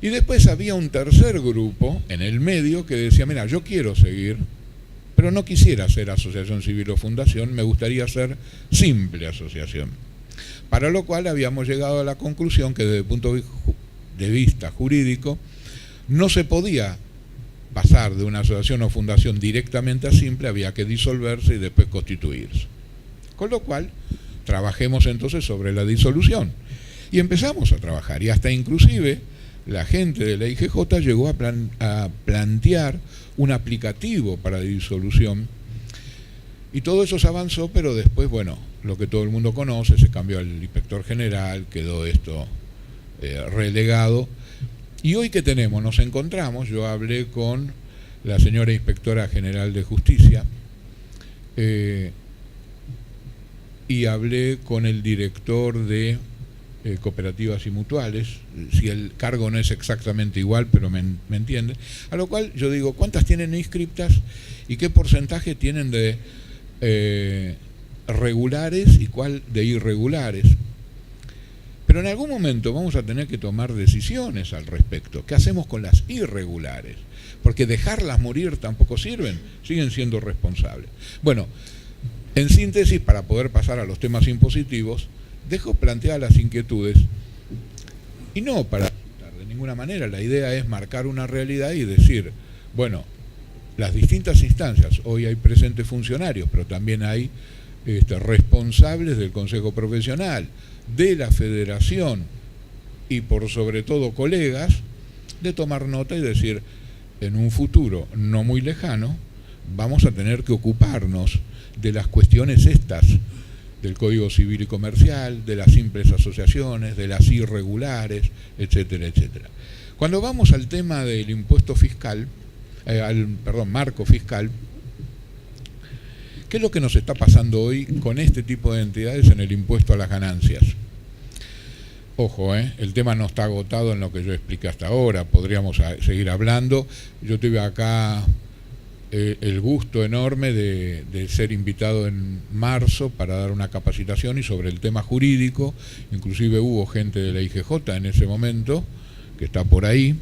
Y después había un tercer grupo en el medio que decía, mira, yo quiero seguir, pero no quisiera ser asociación civil o fundación, me gustaría ser simple asociación. Para lo cual habíamos llegado a la conclusión que desde el punto de vista jurídico no se podía pasar de una asociación o fundación directamente a simple, había que disolverse y después constituirse. Con lo cual, trabajemos entonces sobre la disolución. Y empezamos a trabajar, y hasta inclusive la gente de la IGJ llegó a plantear un aplicativo para disolución, y todo eso se avanzó, pero después, bueno, lo que todo el mundo conoce, se cambió al inspector general, quedó esto relegado. Y hoy que tenemos, nos encontramos, yo hablé con la señora inspectora general de justicia y hablé con el director de cooperativas y mutuales, si el cargo no es exactamente igual, pero me entiende, a lo cual yo digo, ¿cuántas tienen inscriptas y qué porcentaje tienen de regulares y cuál de irregulares? Pero en algún momento vamos a tener que tomar decisiones al respecto. ¿Qué hacemos con las irregulares? Porque dejarlas morir tampoco sirven, siguen siendo responsables. Bueno, en síntesis, para poder pasar a los temas impositivos, dejo planteadas las inquietudes, y no para de ninguna manera, la idea es marcar una realidad y decir, bueno, las distintas instancias, hoy hay presentes funcionarios, pero también hay responsables del Consejo Profesional, de la Federación y por sobre todo colegas, de tomar nota y decir, en un futuro no muy lejano, vamos a tener que ocuparnos de las cuestiones estas, del Código Civil y Comercial, de las simples asociaciones, de las irregulares, etcétera, etcétera. Cuando vamos al tema del impuesto fiscal, marco fiscal, ¿qué es lo que nos está pasando hoy con este tipo de entidades en el impuesto a las ganancias? Ojo, el tema no está agotado en lo que yo expliqué hasta ahora, podríamos seguir hablando. Yo tuve acá el gusto enorme de ser invitado en marzo para dar una capacitación y sobre el tema jurídico, inclusive hubo gente de la IGJ en ese momento, que está por ahí,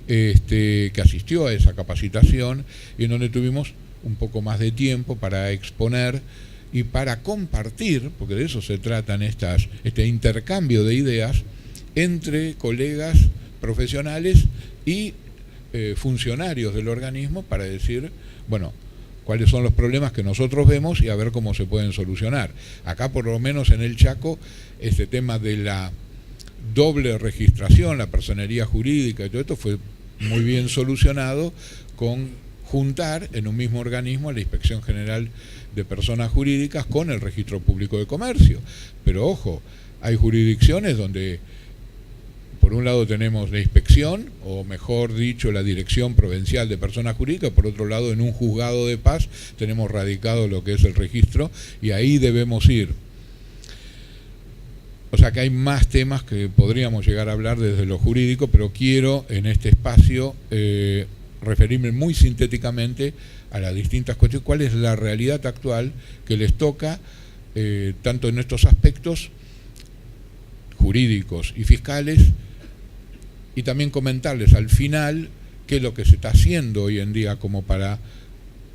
que asistió a esa capacitación y en donde tuvimos un poco más de tiempo para exponer y para compartir, porque de eso se tratan este intercambio de ideas entre colegas profesionales y funcionarios del organismo para decir, bueno, cuáles son los problemas que nosotros vemos y a ver cómo se pueden solucionar. Acá por lo menos en el Chaco, este tema de la doble registración, la personería jurídica y todo esto fue muy bien solucionado con juntar en un mismo organismo la Inspección General de Personas Jurídicas con el Registro Público de Comercio. Pero ojo, hay jurisdicciones donde por un lado tenemos la inspección, o mejor dicho, la Dirección Provincial de Personas Jurídicas, por otro lado en un juzgado de paz tenemos radicado lo que es el registro y ahí debemos ir. O sea que hay más temas que podríamos llegar a hablar desde lo jurídico, pero quiero en este espacio referirme muy sintéticamente a las distintas cuestiones, cuál es la realidad actual que les toca, tanto en estos aspectos jurídicos y fiscales, y también comentarles al final qué es lo que se está haciendo hoy en día como para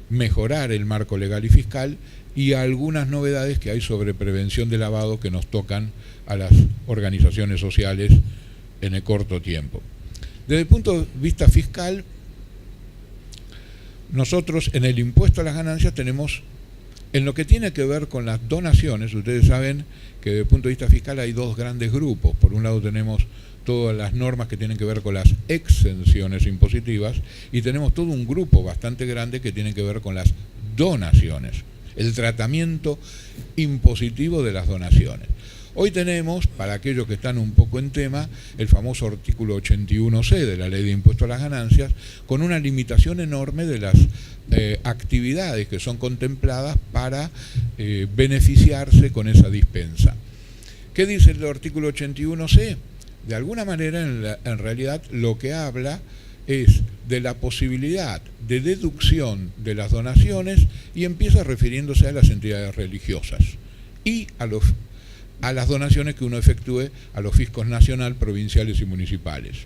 mejorar el marco legal y fiscal y algunas novedades que hay sobre prevención de lavado que nos tocan a las organizaciones sociales en el corto tiempo. Desde el punto de vista fiscal, nosotros en el impuesto a las ganancias tenemos, en lo que tiene que ver con las donaciones, ustedes saben que desde el punto de vista fiscal hay dos grandes grupos. Por un lado tenemos todas las normas que tienen que ver con las exenciones impositivas y tenemos todo un grupo bastante grande que tiene que ver con las donaciones, el tratamiento impositivo de las donaciones. Hoy tenemos, para aquellos que están un poco en tema, el famoso artículo 81C de la Ley de Impuesto a las Ganancias, con una limitación enorme de las actividades que son contempladas para beneficiarse con esa dispensa. ¿Qué dice el artículo 81C? De alguna manera, en realidad, lo que habla es de la posibilidad de deducción de las donaciones y empieza refiriéndose a las entidades religiosas y a las donaciones que uno efectúe a los fiscos nacional, provinciales y municipales.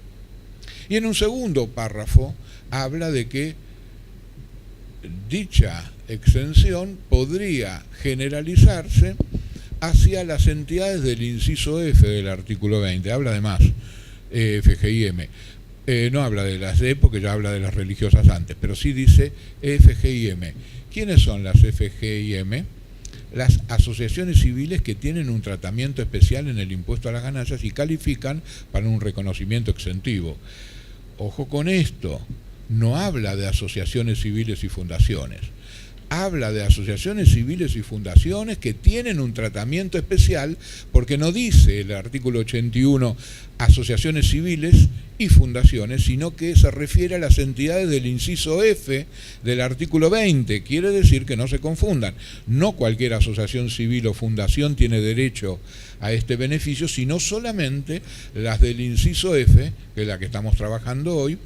Y en un segundo párrafo habla de que dicha exención podría generalizarse hacia las entidades del inciso F del artículo 20. Habla además FGIM. No habla de las D porque ya habla de las religiosas antes, pero sí dice FGIM. ¿Quiénes son las FGIM? Las asociaciones civiles que tienen un tratamiento especial en el impuesto a las ganancias y califican para un reconocimiento exentivo. Ojo con esto, no habla de asociaciones civiles y fundaciones. Habla de asociaciones civiles y fundaciones que tienen un tratamiento especial, porque no dice el artículo 81 asociaciones civiles y fundaciones, sino que se refiere a las entidades del inciso F del artículo 20. Quiere decir que no se confundan. No cualquier asociación civil o fundación tiene derecho a este beneficio, sino solamente las del inciso F, que es la que estamos trabajando hoy,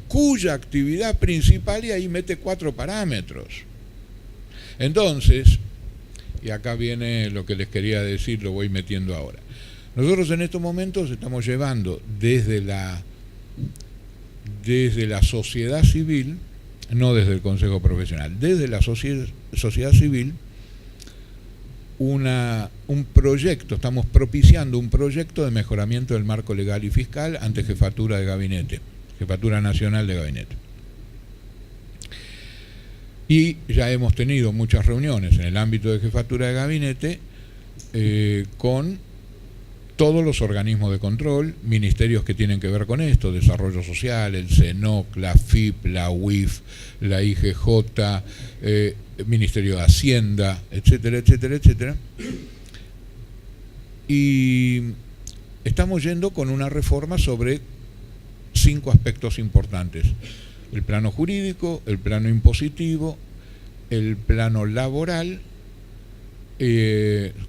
cuya actividad principal, y ahí mete 4 parámetros. Entonces, y acá viene lo que les quería decir, lo voy metiendo ahora. Nosotros en estos momentos estamos llevando desde la sociedad civil, no desde el Consejo Profesional, desde la sociedad civil, un proyecto, estamos propiciando un proyecto de mejoramiento del marco legal y fiscal ante Jefatura de Gabinete, Jefatura Nacional de Gabinete. Y ya hemos tenido muchas reuniones en el ámbito de Jefatura de Gabinete con todos los organismos de control, ministerios que tienen que ver con esto, Desarrollo Social, el CENOC, la FIP, la UIF, la IGJ, Ministerio de Hacienda, etcétera, etcétera, etcétera. Y estamos yendo con una reforma sobre 5 aspectos importantes: el plano jurídico, el plano impositivo, el plano laboral,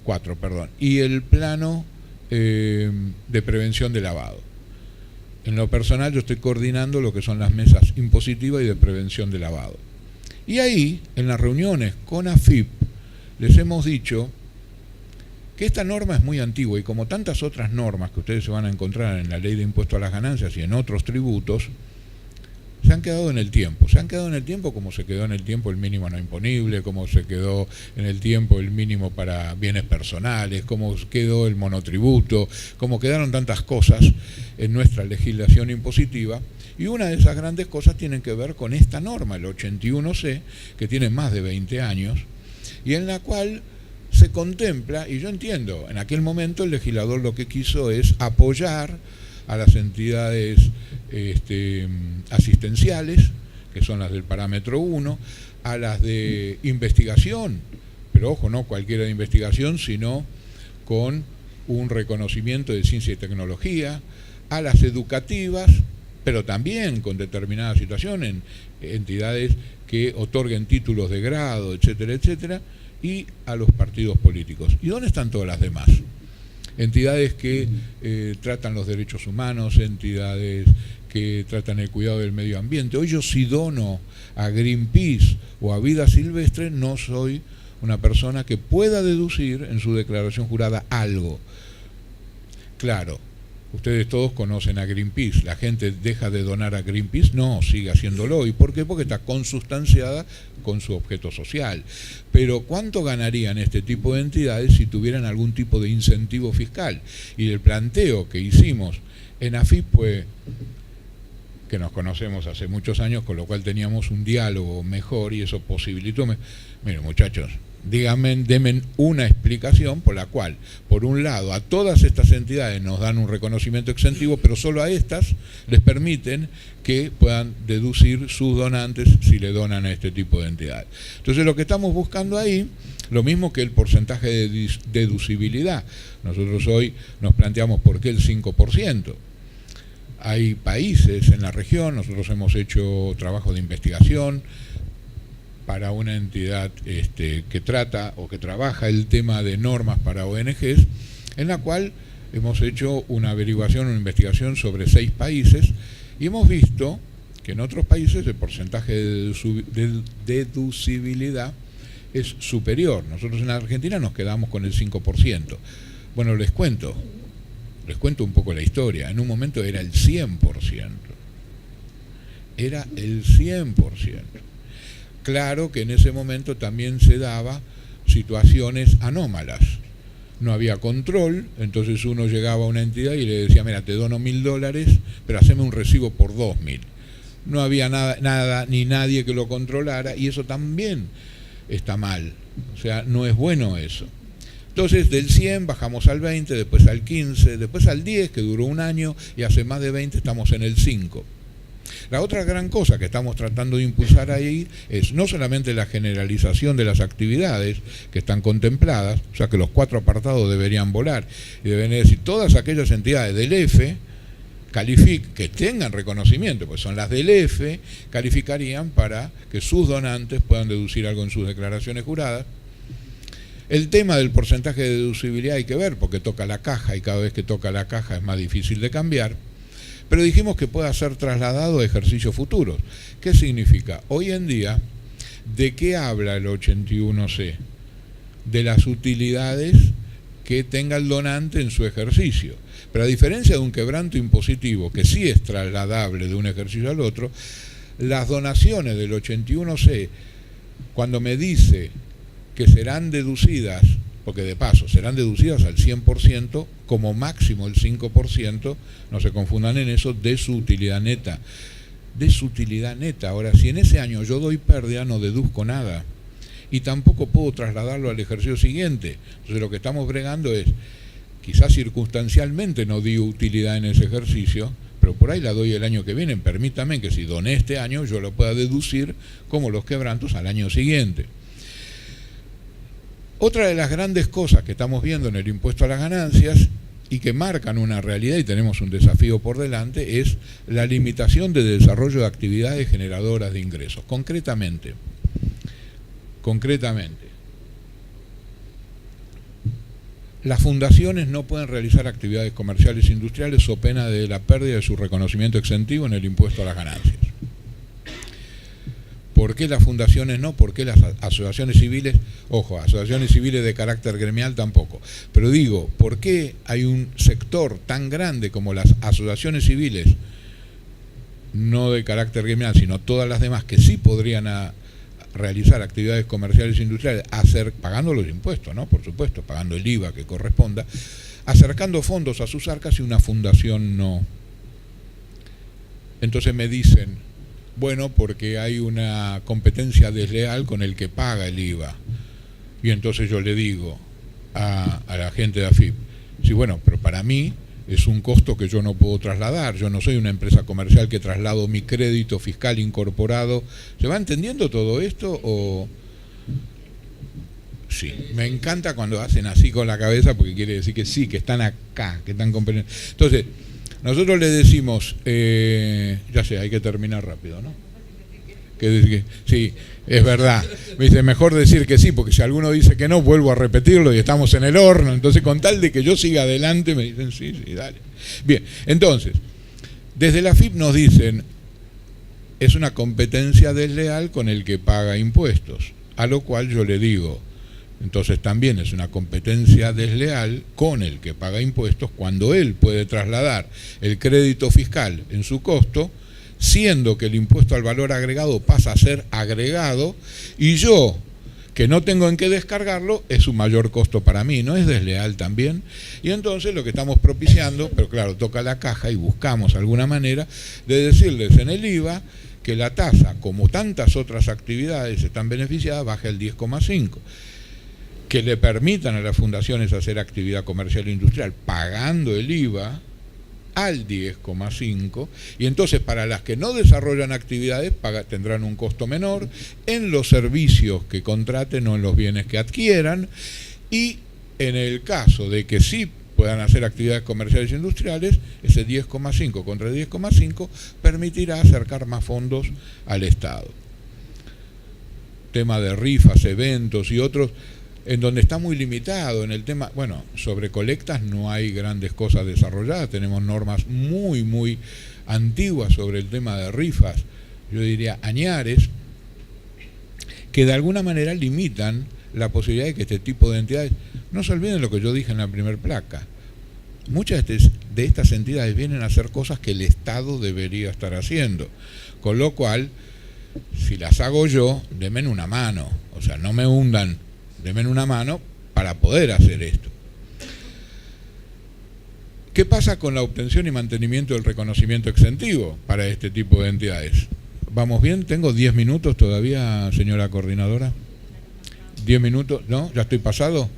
4, perdón, y el plano de prevención de lavado. En lo personal yo estoy coordinando lo que son las mesas impositivas y de prevención de lavado. Y ahí, en las reuniones con AFIP, les hemos dicho que esta norma es muy antigua y como tantas otras normas que ustedes se van a encontrar en la Ley de Impuesto a las Ganancias y en otros tributos, se han quedado en el tiempo. Se han quedado en el tiempo como se quedó en el tiempo el mínimo no imponible, como se quedó en el tiempo el mínimo para bienes personales, como quedó el monotributo, como quedaron tantas cosas en nuestra legislación impositiva. Y una de esas grandes cosas tienen que ver con esta norma, el 81C, que tiene más de 20 años, y en la cual se contempla, y yo entiendo, en aquel momento el legislador lo que quiso es apoyar a las entidades asistenciales, que son las del parámetro 1, a las de investigación, pero ojo, no cualquiera de investigación, sino con un reconocimiento de ciencia y tecnología, a las educativas, pero también con determinadas situaciones, entidades que otorguen títulos de grado, etcétera, etcétera, y a los partidos políticos. ¿Y dónde están todas las demás? Entidades que tratan los derechos humanos, entidades que tratan el cuidado del medio ambiente. Hoy yo si dono a Greenpeace o a Vida Silvestre, no soy una persona que pueda deducir en su declaración jurada algo. Claro, ustedes todos conocen a Greenpeace. ¿La gente deja de donar a Greenpeace? No, sigue haciéndolo. ¿Y por qué? Porque está consustanciada con su objeto social. Pero ¿cuánto ganarían este tipo de entidades si tuvieran algún tipo de incentivo fiscal? Y el planteo que hicimos en AFIP fue que nos conocemos hace muchos años, con lo cual teníamos un diálogo mejor y eso posibilitó. Miren, muchachos, denme una explicación por la cual, por un lado, a todas estas entidades nos dan un reconocimiento exentivo, pero solo a estas les permiten que puedan deducir sus donantes si le donan a este tipo de entidades. Entonces lo que estamos buscando ahí, lo mismo que el porcentaje de deducibilidad. Nosotros hoy nos planteamos por qué el 5%. Hay países en la región, nosotros hemos hecho trabajo de investigación para una entidad que trata o que trabaja el tema de normas para ONGs, en la cual hemos hecho una averiguación, una investigación sobre 6 países y hemos visto que en otros países el porcentaje de deducibilidad es superior. Nosotros en la Argentina nos quedamos con el 5%. Bueno, les cuento, Les cuento un poco la historia. En un momento era el 100%. Era el 100%. Claro que en ese momento también se daba situaciones anómalas. No había control, entonces uno llegaba a una entidad y le decía, mira, te dono $1.000, pero haceme un recibo por 2.000. No había nada ni nadie que lo controlara, y eso también está mal. O sea, no es bueno eso. Entonces del 100 bajamos al 20, después al 15, después al 10, que duró un año, y hace más de 20 estamos en el 5. La otra gran cosa que estamos tratando de impulsar ahí es no solamente la generalización de las actividades que están contempladas, o sea que los 4 apartados deberían volar, y deben decir todas aquellas entidades del F que tengan reconocimiento, pues son las del F, calificarían para que sus donantes puedan deducir algo en sus declaraciones juradas. El tema del porcentaje de deducibilidad hay que ver, porque toca la caja, y cada vez que toca la caja es más difícil de cambiar. Pero dijimos que pueda ser trasladado a ejercicios futuros. ¿Qué significa? Hoy en día, ¿de qué habla el 81C? De las utilidades que tenga el donante en su ejercicio. Pero a diferencia de un quebranto impositivo, que sí es trasladable de un ejercicio al otro, las donaciones del 81C, cuando me dice que serán deducidas, porque de paso serán deducidas al 100%, como máximo el 5%, no se confundan en eso, de su utilidad neta. De su utilidad neta. Ahora, si en ese año yo doy pérdida, no deduzco nada. Y tampoco puedo trasladarlo al ejercicio siguiente. Entonces lo que estamos bregando es, quizás circunstancialmente no di utilidad en ese ejercicio, pero por ahí la doy el año que viene. Permítame que si doné este año, yo lo pueda deducir como los quebrantos al año siguiente. Otra de las grandes cosas que estamos viendo en el impuesto a las ganancias y que marcan una realidad, y tenemos un desafío por delante, es la limitación de desarrollo de actividades generadoras de ingresos. Concretamente, las fundaciones no pueden realizar actividades comerciales e industriales so pena de la pérdida de su reconocimiento exentivo en el impuesto a las ganancias. ¿Por qué las fundaciones no? ¿Por qué las asociaciones civiles? Ojo, asociaciones civiles de carácter gremial tampoco. Pero digo, ¿por qué hay un sector tan grande como las asociaciones civiles, no de carácter gremial, sino todas las demás, que sí podrían realizar actividades comerciales e industriales, pagando los impuestos, ¿no? Por supuesto, pagando el IVA que corresponda, acercando fondos a sus arcas, y una fundación no? Entonces me dicen, bueno, porque hay una competencia desleal con el que paga el IVA. Y entonces yo le digo a la gente de AFIP, sí, bueno, pero para mí es un costo que yo no puedo trasladar. Yo no soy una empresa comercial que traslado mi crédito fiscal incorporado. ¿Se va entendiendo todo esto o...? Sí, me encanta cuando hacen así con la cabeza, porque quiere decir que sí, que están acá, que están comprendiendo. Entonces, nosotros le decimos, ya sé, hay que terminar rápido, ¿no? Sí, es verdad. Me dice, mejor decir que sí, porque si alguno dice que no, vuelvo a repetirlo y estamos en el horno. Entonces, con tal de que yo siga adelante, me dicen, sí, dale. Bien, entonces, desde la AFIP nos dicen, es una competencia desleal con el que paga impuestos, a lo cual yo le digo, entonces también es una competencia desleal con el que paga impuestos cuando él puede trasladar el crédito fiscal en su costo, siendo que el impuesto al valor agregado pasa a ser agregado, y yo, que no tengo en qué descargarlo, es un mayor costo para mí. ¿No es desleal también? Y entonces lo que estamos propiciando, pero claro, toca la caja y buscamos alguna manera de decirles en el IVA que la tasa, como tantas otras actividades están beneficiadas, baje al 10,5%. Que le permitan a las fundaciones hacer actividad comercial e industrial pagando el IVA al 10,5%, y entonces para las que no desarrollan actividades tendrán un costo menor en los servicios que contraten o en los bienes que adquieran, y en el caso de que sí puedan hacer actividades comerciales e industriales, ese 10,5 contra el 10,5 permitirá acercar más fondos al Estado. Tema de rifas, eventos y otros, en donde está muy limitado en el tema, bueno, sobre colectas no hay grandes cosas desarrolladas, tenemos normas muy, muy antiguas sobre el tema de rifas, yo diría añares, que de alguna manera limitan la posibilidad de que este tipo de entidades, no se olviden lo que yo dije en la primera placa, muchas de estas entidades vienen a hacer cosas que el Estado debería estar haciendo. Con lo cual, si las hago yo, denme una mano. O sea, no me hundan, denme una mano para poder hacer esto. ¿Qué pasa con la obtención y mantenimiento del reconocimiento exentivo para este tipo de entidades? ¿Vamos bien? ¿Tengo 10 minutos todavía, señora coordinadora? 10 minutos, ¿no? ¿Ya estoy pasado?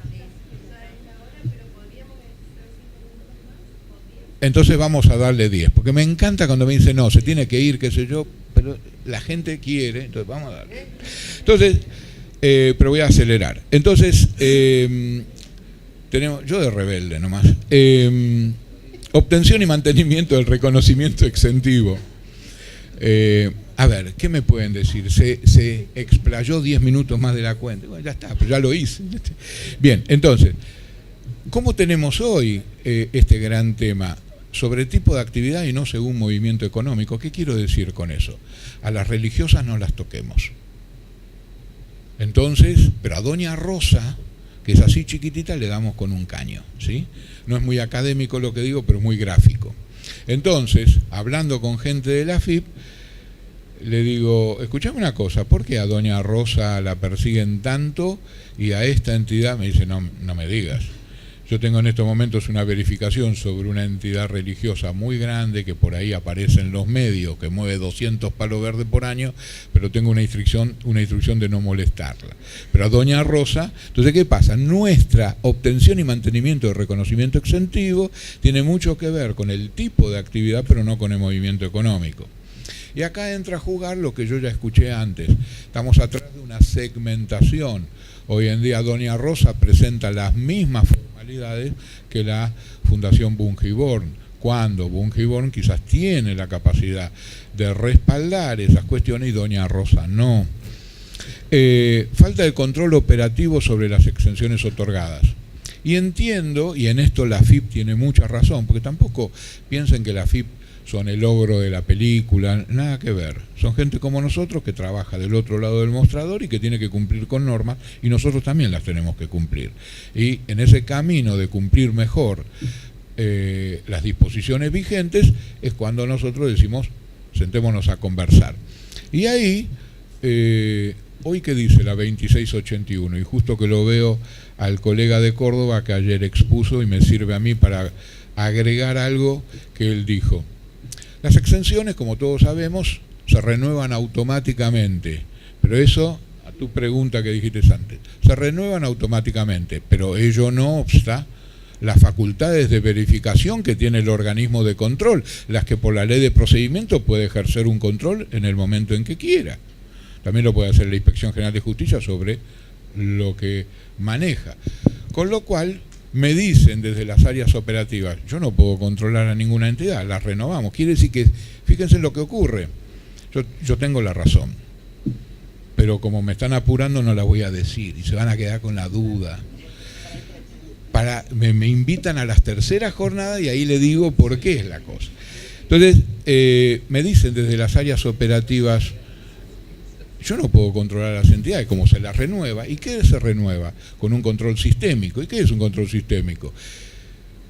Entonces vamos a darle 10, porque me encanta cuando me dicen, no, se tiene que ir, qué sé yo, pero la gente quiere, entonces vamos a darle. Entonces, pero voy a acelerar. Entonces, tenemos, yo de rebelde nomás, obtención y mantenimiento del reconocimiento exentivo. A ver, ¿qué me pueden decir? Se explayó 10 minutos más de la cuenta. Bueno, ya está, pero ya lo hice. Bien, entonces, ¿cómo tenemos hoy este gran tema? Sobre tipo de actividad y no según movimiento económico. ¿Qué quiero decir con eso? A las religiosas no las toquemos. Entonces, pero a Doña Rosa, que es así chiquitita, le damos con un caño, ¿sí? No es muy académico lo que digo, pero muy gráfico. Entonces, hablando con gente de la AFIP, le digo, escuchame una cosa, ¿por qué a Doña Rosa la persiguen tanto y a esta entidad? Me dice, no me digas. Yo tengo en estos momentos una verificación sobre una entidad religiosa muy grande que por ahí aparece en los medios, que mueve 200 palos verdes por año, pero tengo una instrucción de no molestarla. Pero a Doña Rosa, entonces, ¿qué pasa? Nuestra obtención y mantenimiento de reconocimiento exentivo tiene mucho que ver con el tipo de actividad, pero no con el movimiento económico. Y acá entra a jugar lo que yo ya escuché antes. Estamos atrás de una segmentación. Hoy en día Doña Rosa presenta las mismas formalidades que la Fundación Bungeborn, cuando Bungeborn quizás tiene la capacidad de respaldar esas cuestiones y Doña Rosa no. Falta de control operativo sobre las exenciones otorgadas. Y entiendo, y en esto la AFIP tiene mucha razón, porque tampoco piensen que la AFIP son el ogro de la película, nada que ver. Son gente como nosotros que trabaja del otro lado del mostrador y que tiene que cumplir con normas y nosotros también las tenemos que cumplir. Y en ese camino de cumplir mejor las disposiciones vigentes es cuando nosotros decimos, sentémonos a conversar. Y ahí, hoy que dice la 2681, y justo que lo veo al colega de Córdoba que ayer expuso y me sirve a mí para agregar algo que él dijo. Las exenciones, como todos sabemos, se renuevan automáticamente, pero eso, a tu pregunta que dijiste antes, se renuevan automáticamente, pero ello no obsta las facultades de verificación que tiene el organismo de control, las que por la ley de procedimiento puede ejercer un control en el momento en que quiera. También lo puede hacer la Inspección General de Justicia sobre lo que maneja. Con lo cual, me dicen desde las áreas operativas, yo no puedo controlar a ninguna entidad, las renovamos. Quiere decir que, fíjense lo que ocurre, yo tengo la razón, pero como me están apurando no la voy a decir y se van a quedar con la duda. Me invitan a las terceras jornadas y ahí le digo por qué es la cosa. Entonces, me dicen desde las áreas operativas, yo no puedo controlar a las entidades, como se las renueva. ¿Y qué se renueva? Con un control sistémico. ¿Y qué es un control sistémico?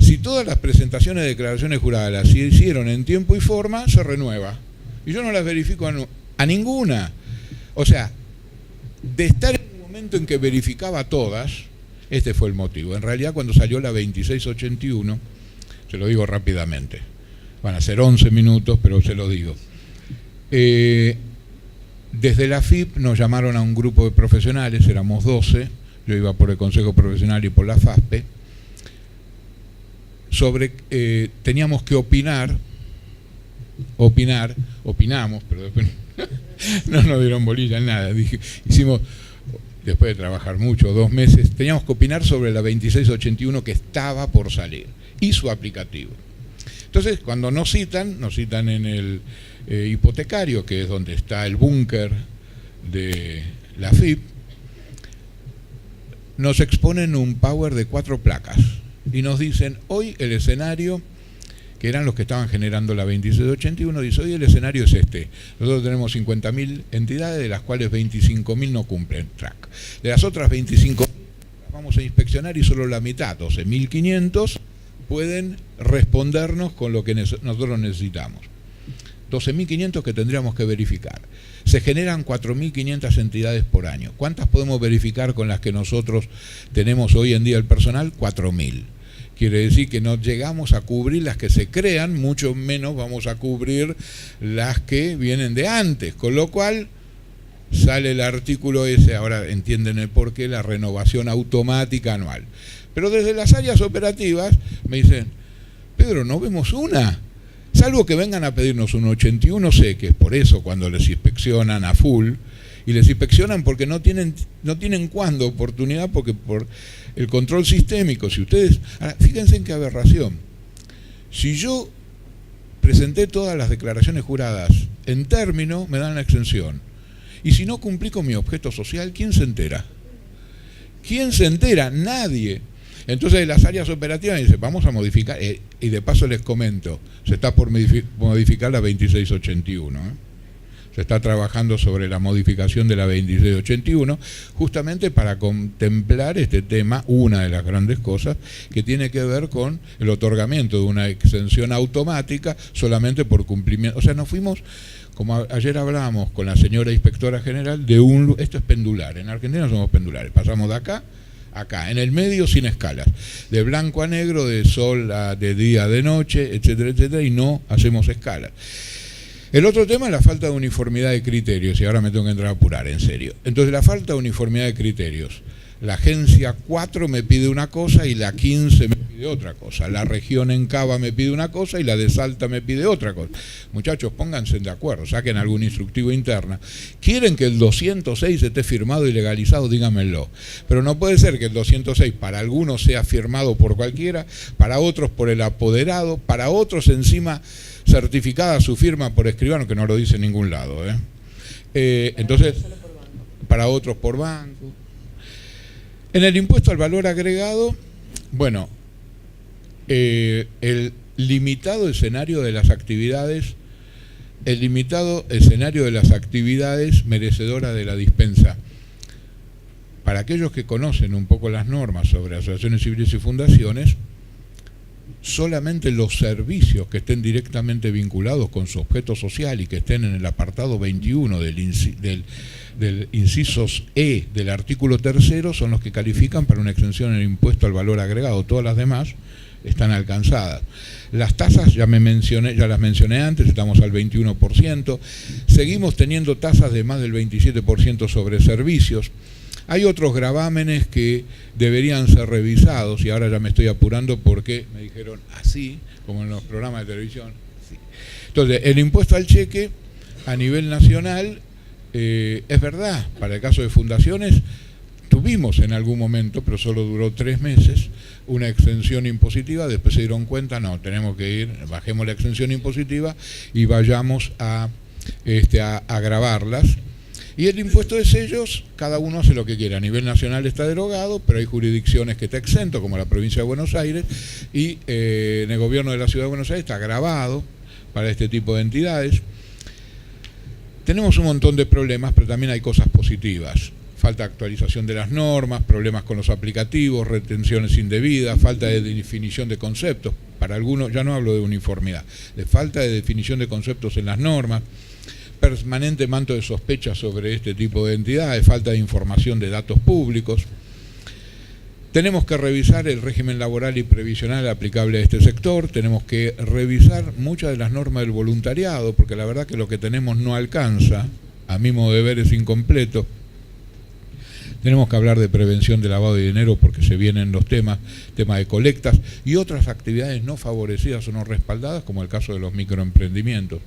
Si todas las presentaciones de declaraciones juradas las hicieron en tiempo y forma, se renueva. Y yo no las verifico a ninguna. O sea, de estar en el momento en que verificaba todas, este fue el motivo. En realidad, cuando salió la 2681, se lo digo rápidamente, van a ser 11 minutos, pero se lo digo. Desde la AFIP nos llamaron a un grupo de profesionales, éramos 12, yo iba por el Consejo Profesional y por la FASPE, sobre, teníamos que opinamos, pero después no nos dieron bolilla en nada, hicimos, después de trabajar mucho, 2 meses, teníamos que opinar sobre la 2681 que estaba por salir y su aplicativo. Entonces, cuando nos citan en el hipotecario, que es donde está el búnker de la AFIP, nos exponen un power de 4 placas y nos dicen, hoy el escenario, que eran los que estaban generando la 2681, dice, hoy el escenario es este. Nosotros tenemos 50.000 entidades, de las cuales 25.000 no cumplen track. De las otras 25.000 las vamos a inspeccionar y solo la mitad, 12.500, pueden respondernos con lo que nosotros necesitamos. 12.500 que tendríamos que verificar. Se generan 4.500 entidades por año. ¿Cuántas podemos verificar con las que nosotros tenemos hoy en día el personal? 4.000. Quiere decir que no llegamos a cubrir las que se crean, mucho menos vamos a cubrir las que vienen de antes, con lo cual sale el artículo ese, ahora entienden el porqué, la renovación automática anual. Pero desde las áreas operativas me dicen, Pedro, no vemos una, salvo que vengan a pedirnos un 81C, que es por eso cuando les inspeccionan a full, y les inspeccionan porque no tienen cuándo oportunidad, porque por el control sistémico, si ustedes, ahora, fíjense en qué aberración, si yo presenté todas las declaraciones juradas en término, me dan la exención, y si no cumplí con mi objeto social, ¿quién se entera? ¿Quién se entera? Nadie. Entonces las áreas operativas dicen, vamos a modificar, y de paso les comento, se está por modificar la 2681, se está trabajando sobre la modificación de la 2681, justamente para contemplar este tema, una de las grandes cosas, que tiene que ver con el otorgamiento de una exención automática solamente por cumplimiento. O sea, nos fuimos, como ayer hablábamos con la señora inspectora general, esto es pendular, en Argentina somos pendulares, pasamos de acá a acá, en el medio sin escalas, de blanco a negro, de sol a de día a de noche, etcétera, etcétera, y no hacemos escalas. El otro tema es la falta de uniformidad de criterios, y ahora me tengo que entrar a apurar, en serio. Entonces, la falta de uniformidad de criterios. La agencia 4 me pide una cosa y la 15 me pide otra cosa. La región en Cava me pide una cosa y la de Salta me pide otra cosa. Muchachos, pónganse de acuerdo, saquen algún instructivo interna. ¿Quieren que el 206 esté firmado y legalizado? Díganmelo. Pero no puede ser que el 206 para algunos sea firmado por cualquiera, para otros por el apoderado, para otros encima certificada su firma por escribano, que no lo dice en ningún lado. Entonces, para otros por banco. En el impuesto al valor agregado, bueno, el limitado escenario de las actividades, merecedora de la dispensa. Para aquellos que conocen un poco las normas sobre asociaciones civiles y fundaciones, solamente los servicios que estén directamente vinculados con su objeto social y que estén en el apartado 21 del incisos E del artículo 3 son los que califican para una exención en el impuesto al valor agregado. Todas las demás están alcanzadas. Las tasas ya las mencioné antes, estamos al 21%. Seguimos teniendo tasas de más del 27% sobre servicios. Hay otros gravámenes que deberían ser revisados, y ahora ya me estoy apurando porque me dijeron así, como en los programas de televisión. Sí. Entonces, el impuesto al cheque a nivel nacional, es verdad, para el caso de fundaciones, tuvimos en algún momento, pero solo duró 3 meses, una exención impositiva. Después se dieron cuenta, no, tenemos que bajemos la exención impositiva y vayamos a gravarlas. Y el impuesto de sellos, cada uno hace lo que quiera. A nivel nacional está derogado, pero hay jurisdicciones que está exento, como la provincia de Buenos Aires, y en el gobierno de la ciudad de Buenos Aires está gravado para este tipo de entidades. Tenemos un montón de problemas, pero también hay cosas positivas. Falta de actualización de las normas, problemas con los aplicativos, retenciones indebidas, falta de definición de conceptos. Para algunos, ya no hablo de uniformidad, de falta de definición de conceptos en las normas, permanente manto de sospecha sobre este tipo de entidades, falta de información de datos públicos. Tenemos que revisar el régimen laboral y previsional aplicable a este sector, tenemos que revisar muchas de las normas del voluntariado, porque la verdad que lo que tenemos no alcanza, a mi modo de ver es incompleto. Tenemos que hablar de prevención de lavado de dinero porque se vienen los temas de colectas y otras actividades no favorecidas o no respaldadas, como el caso de los microemprendimientos.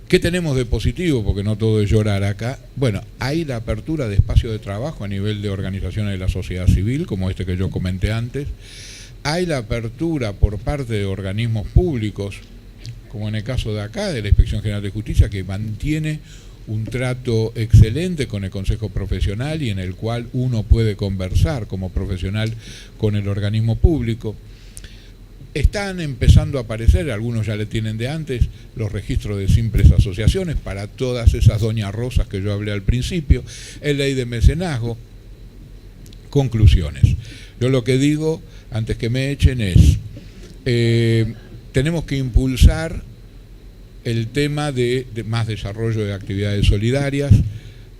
¿Qué tenemos de positivo? Porque no todo es llorar acá. Bueno, hay la apertura de espacios de trabajo a nivel de organizaciones de la sociedad civil, como este que yo comenté antes. Hay la apertura por parte de organismos públicos, como en el caso de acá, de la Inspección General de Justicia, que mantiene un trato excelente con el Consejo Profesional y en el cual uno puede conversar como profesional con el organismo público. Están empezando a aparecer, algunos ya le tienen de antes, los registros de simples asociaciones para todas esas doñas rosas que yo hablé al principio, en ley de mecenazgo. Conclusiones. Yo lo que digo, antes que me echen, es, tenemos que impulsar el tema de más desarrollo de actividades solidarias,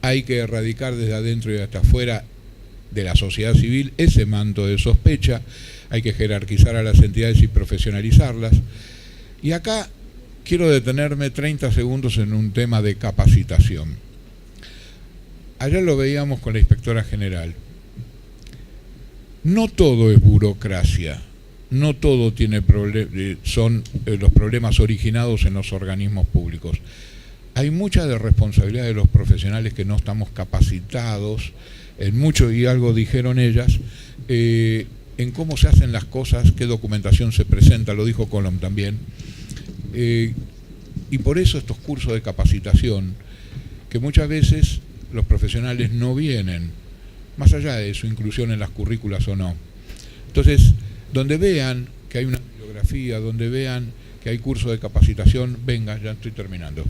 hay que erradicar desde adentro y hasta afuera de la sociedad civil ese manto de sospecha, hay que jerarquizar a las entidades y profesionalizarlas. Y acá quiero detenerme 30 segundos en un tema de capacitación. Ayer lo veíamos con la inspectora general. No todo es burocracia, no todo tiene son los problemas originados en los organismos públicos. Hay mucha de responsabilidad de los profesionales que no estamos capacitados en mucho, y algo dijeron ellas, en cómo se hacen las cosas, qué documentación se presenta, lo dijo Colom también. Y por eso estos cursos de capacitación, que muchas veces los profesionales no vienen, más allá de su inclusión en las currículas o no. Entonces, donde vean que hay una bibliografía, donde vean que hay cursos de capacitación, venga, ya estoy terminando.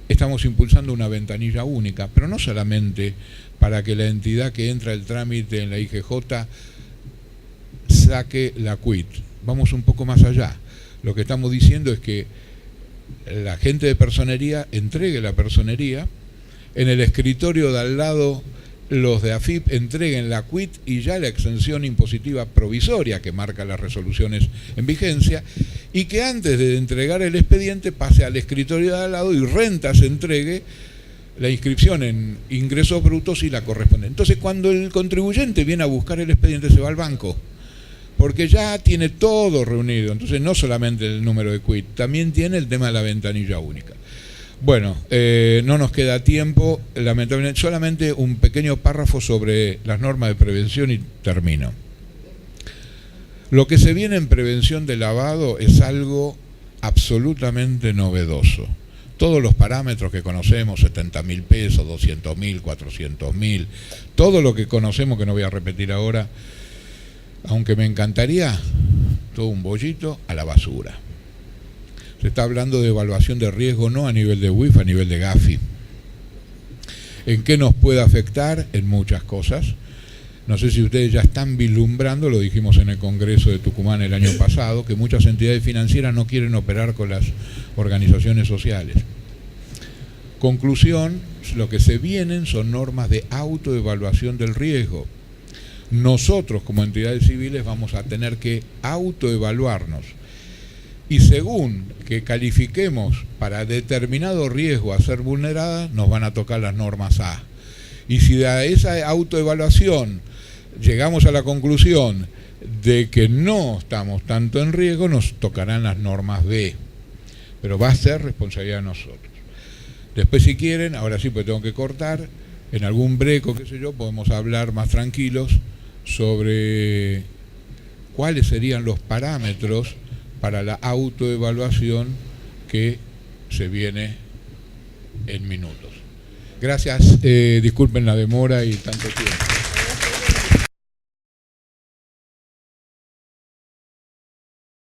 Estamos impulsando una ventanilla única, pero no solamente para que la entidad que entra el trámite en la IGJ saque la quit. Vamos un poco más allá. Lo que estamos diciendo es que la gente de personería entregue la personería, en el escritorio de al lado los de AFIP entreguen la quit y ya la exención impositiva provisoria que marca las resoluciones en vigencia, y que antes de entregar el expediente pase al escritorio de al lado y Rentas entregue la inscripción en ingresos brutos y la corresponde. Entonces, cuando el contribuyente viene a buscar el expediente, se va al banco, porque ya tiene todo reunido. Entonces, no solamente el número de quit, también tiene el tema de la ventanilla única. Bueno, no nos queda tiempo, lamentablemente, solamente un pequeño párrafo sobre las normas de prevención y termino. Lo que se viene en prevención de lavado es algo absolutamente novedoso. Todos los parámetros que conocemos, 70.000 pesos, 200.000, 400.000, todo lo que conocemos, que no voy a repetir ahora, aunque me encantaría, todo un bollito a la basura. Se está hablando de evaluación de riesgo no a nivel de UIF, a nivel de GAFI. ¿En qué nos puede afectar? En muchas cosas. No sé si ustedes ya están vislumbrando, lo dijimos en el Congreso de Tucumán el año pasado, que muchas entidades financieras no quieren operar con las organizaciones sociales. Conclusión, lo que se vienen son normas de autoevaluación del riesgo. Nosotros como entidades civiles vamos a tener que autoevaluarnos. Y según que califiquemos para determinado riesgo a ser vulnerada, nos van a tocar las normas A. Y si de esa autoevaluación llegamos a la conclusión de que no estamos tanto en riesgo, nos tocarán las normas B. Pero va a ser responsabilidad de nosotros. Después, si quieren, ahora sí, pues tengo que cortar, en algún breco, qué sé yo, podemos hablar más tranquilos sobre cuáles serían los parámetros para la autoevaluación que se viene en minutos. Gracias, disculpen la demora y tanto tiempo.